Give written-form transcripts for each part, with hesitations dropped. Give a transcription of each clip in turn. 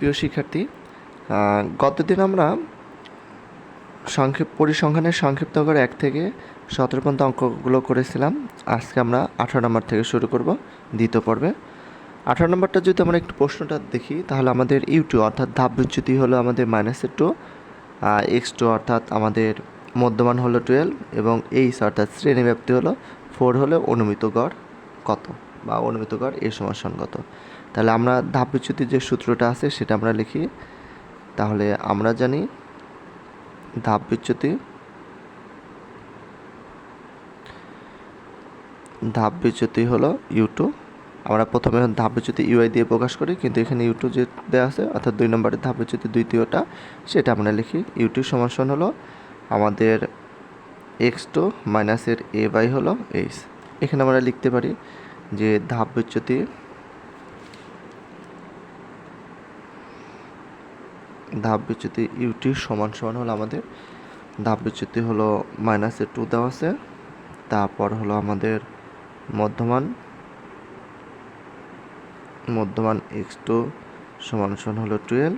প্রিয় শিক্ষার্থী, গতদিন আমরা পরিসংখ্যানের সংক্ষিপ্ত করে 1 থেকে 17 পর্যন্ত অঙ্কগুলো করেছিলাম। আজকে আমরা 18 নম্বর থেকে শুরু করব দ্বিতীয় পর্বে। 18 নম্বরটা যদি আমরা একটু প্রশ্নটা দেখি, তাহলে আমাদের U2 অর্থাৎ ধাপ বিচ্যুতি হলো আমাদের -2, x2 অর্থাৎ আমাদের মধ্যমান হলো 12 এবং h অর্থাৎ শ্রেণীব্যাপ্তি হলো 4 হলে অনুমিত গড় কত, বা অনুমিত গড় a সমান কত। তাহলে আমরা ধাপ বিচ্যুতির যে সূত্রটা আছে সেটা আমরা লিখি। তাহলে আমরা জানি ধাপ বিচ্যুতি হলো U2। আমরা প্রথমে ধাপ বিচ্যুতি UI দিয়ে প্রকাশ করি, কিন্তু এখানে U2 যে দেওয়া আছে অর্থাৎ 2 নম্বরের ধাপ বিচ্যুতি দ্বিতীয়টা, সেটা আমরা লিখি। U2 সমান হলো আমাদের x2 মাইনাসের a বাই হলো h। এখানে আমরা লিখতে পারি যে ধাপ বিচ্যুতি U2 সমান হলো আমাদের ধাপ বিচ্যুতি হলো -2 দেওয়া আছে, তারপর হলো আমাদের মধ্যমান x2 সমান হলো 12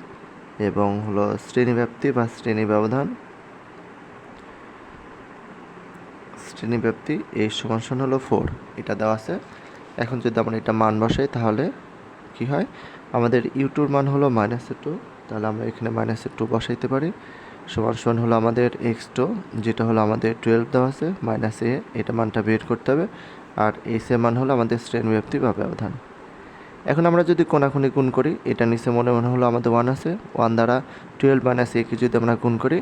এবং হলো শ্রেণীব্যাপ্তি বা শ্রেণী ব্যবধান এই সমান হলো 4, এটা দেওয়া আছে। এখন যদি আমরা এটা মান বসাই তাহলে কি হয়, আমাদের U2 মান হলো -2, তাহলে আমরা এখানে -2 বসাইতে পারি। সমান হলো আমাদের x2 যেটা হলো আমাদের 12 দেওয়া আছে -a, এটা মানটা বের করতে হবে। আর h এর মান হলো আমাদের শ্রেণীব্যাপ্তি বা ব্যবধান। এখন আমরা যদি কোনাকুনি গুণ করি, এটা নিচে মনে হলো আমাদের 1 আছে, 1 দ্বারা 12 - a কে যদি আমরা গুণ করি,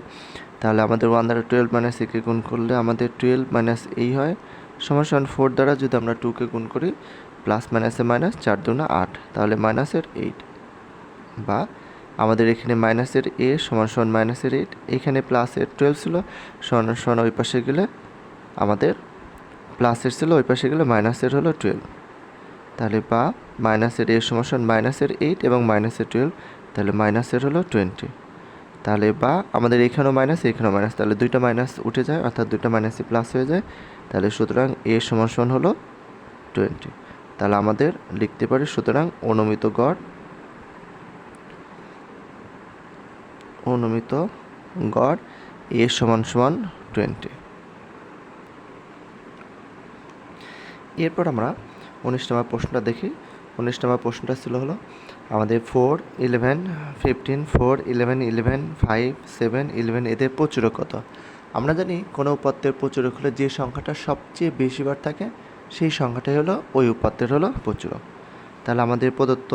তাহলে আমাদের 1 দ্বারা 12 - a কে গুণ করলে আমাদের 12 - a হয়, সমান 4 দ্বারা যদি আমরা 2 কে গুণ করি, প্লাস মাইনাসে মাইনাস, 4 দুগুণে 8, তাহলে -8, বা আমাদের এখানে -a সমান -8, এখানে প্লাসের 12 ছিল, সমান ওই পাশে গেলে আমাদের প্লাসের ছিল, ওই পাশে গেলে মাইনাসের হলো 12, তাহলে বা -a সমান -8 এবং -12, তাহলে মাইনাসের হলো 20। তাহলে বা আমাদের এখানেও মাইনাস এখানেও মাইনাস, তাহলে দুইটা মাইনাস উঠে যায় অর্থাৎ দুইটা মাইনাসে প্লাস হয়ে যায়, তাহলে সুতরাং a সমান হলো 20। তাহলে আমাদের লিখতে পারি সুতরাং অনুমিত গড় a সমান 20। এরপর আমরা 19 নম্বর প্রশ্নটা দেখি। 19 নম্বর প্রশ্নটা ছিল হলো আমাদের 4, 11, 15, 4, 11, 11, 5, 7, 11 এদের প্রচুরক কত। আমরা জানি কোনো উপাত্তের প্রচুরক হলে যে সংখ্যাটা সবচেয়ে বেশিবার থাকে সেই সংখ্যাটাই হলো ওই উপাত্তের হলো প্রচুরক। তাহলে আমাদের প্রদত্ত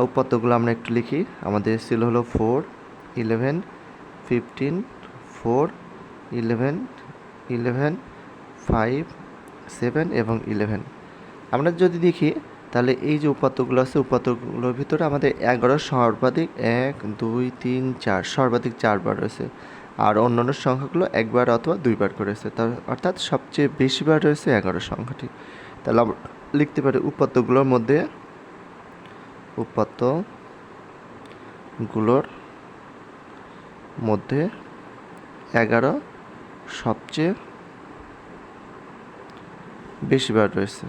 উপাত্তগুলো আমরা একটু লিখি। আমাদের ছিল হলো 4, 11, 15, 4, 11, 11, 5, 7 এবং 11। আমরা যদি দেখি তাহলে এই যে উপাত্তগুলো আছে, উপাত্তগুলোর ভিতরে আমাদের 11 সর্বাধিক 1, 2, 3, 4 সর্বাধিক 4 বার রয়েছে, আর অন্যান্য সংখ্যাগুলো 1 বার অথবা 2 বার করেছে, তার অর্থাৎ সবচেয়ে বেশিবার রয়েছে 11 সংখ্যাটি। তাহলে আমরা লিখতে পারি উপাত্তগুলোর মধ্যে 11 সবচেয়ে বেশিবার রয়েছে,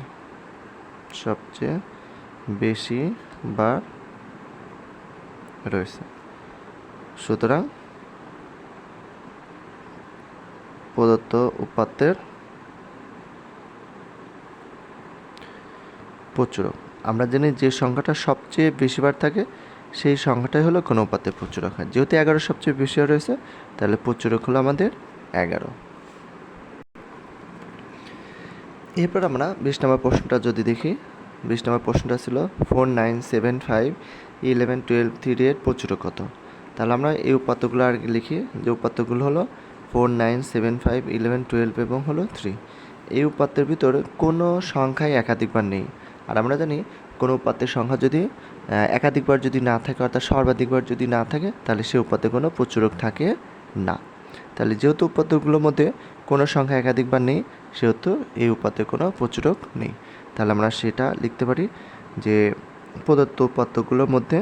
সুতরাং প্রদত্ত উপাত্তের প্রচুরক। আমরা জানি যে সংখ্যাটা সবচেয়ে বেশিবার থাকে সেই সংখ্যাটাই হলো কোনো উপাত্তের প্রচুরক হয়। যেহেতু 11 সবচেয়ে বেশি রয়েছে, তাহলে প্রচুরক হলো আমাদের 11। এরপর আমরা 20 নম্বর প্রশ্নটা যদি দেখি, 20 নম্বর প্রশ্নটা ছিল 4, 9, 7, 5, 11, 12, 3 এর প্রচুরক কত। তাহলে আমরা এই উপাত্তগুলো আর লিখি, যে উপাত্তগুলো হলো 4, 9, 7, 5, 11, 12 এবং হলো 3। এই উপাত্তের ভিতরে কোনো সংখ্যাই একাধিকবার নেই। আর আমরা জানি কোনো উপাত্তের সংখ্যা যদি একাধিকবার যদি না থাকে অর্থাৎ সর্বাধিকবার যদি না থাকে, তাহলে সেই উপাত্তে কোনো প্রচুরক থাকে না। তাহলে যেহেতু উপাত্তগুলোর মধ্যে কোনো সংখ্যা একাধিকবার নেই, সেহেতু এই উপাত্তে কোনো প্রচুরক নেই। তাহলে আমরা সেটা লিখতে পারি যে প্রদত্ত উপাত্তগুলোর মধ্যে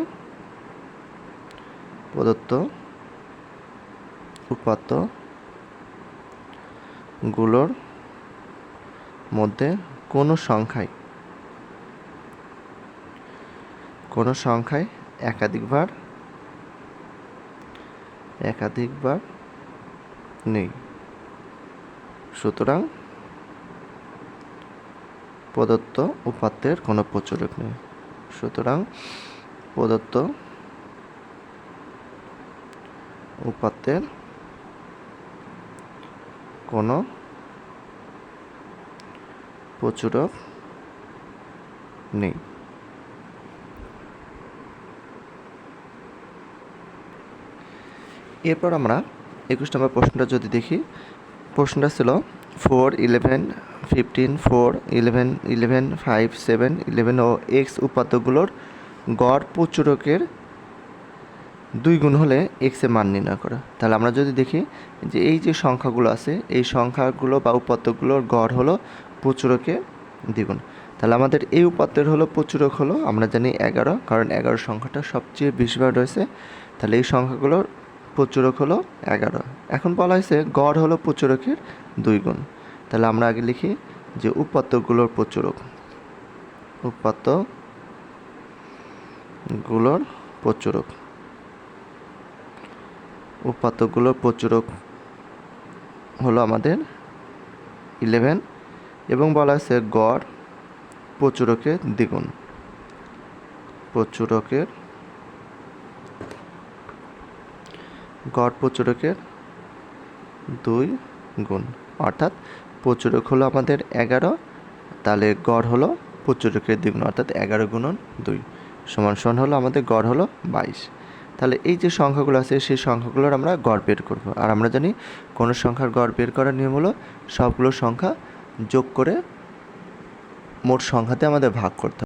কোনো সংখ্যাই একাধিকবার একাধিকবার নেই। সুতরাং প্রদত্ত উপাত্তের কোনো প্রচুরক নেই। সুতরাং প্রদত্ত উপাত্তের কোনো প্রচুরক নেই। এরপর আমরা 21 নম্বর প্রশ্নটা যদি দেখি, প্রশ্নটা ছিল 4, 11, 15, 4, 11, 11, 5, 7, 11 ও x উপাত্তগুলোর গড় প্রচুরকের 2 গুণ হলে x এর মান নির্ণয় করা। তাহলে আমরা যদি দেখি যে এই যে সংখ্যাগুলো আছে, এই সংখ্যাগুলো বা উপাত্তগুলোর গড় হলো প্রচুরকের দ্বিগুণ। তাহলে আমাদের এই উপাত্তের হলো প্রচুরক হলো, আমরা জানি 11, কারণ 11 সংখ্যাটা সবচেয়ে বেশিবার রয়েছে। তাহলে এই সংখ্যাগুলোর প্রচুরক হলো 11। এখন বলা হয়েছে গড় হলো প্রচুরকের 2 গুণ। তাহলে আমরা আগে লিখি যে উপাত্তগুলোর প্রচুরক, উপাত্তগুলোর প্রচুরক হলো আমাদের 11 এবং বলা হয়েছে গড় প্রচুরকের দ্বিগুণ, গড় প্রচুরকের 2 গুণ, অর্থাৎ প্রচুরক হলো আমাদের 11, তাহলে গড় হলো প্রচুরকের দ্বিগুণ, অর্থাৎ 11 গুণন 2 সমান হলো আমাদের গড় হলো 22। তাহলে এই যে সংখ্যাগুলো আছে সেই সংখ্যাগুলোর আমরা গড় বের করব। আর আমরা জানি কোনো সংখ্যার গড় বের করার নিয়ম হলো সবগুলো সংখ্যা যোগ করে মোট সংখ্যাতে আমাদের ভাগ করতে হবে।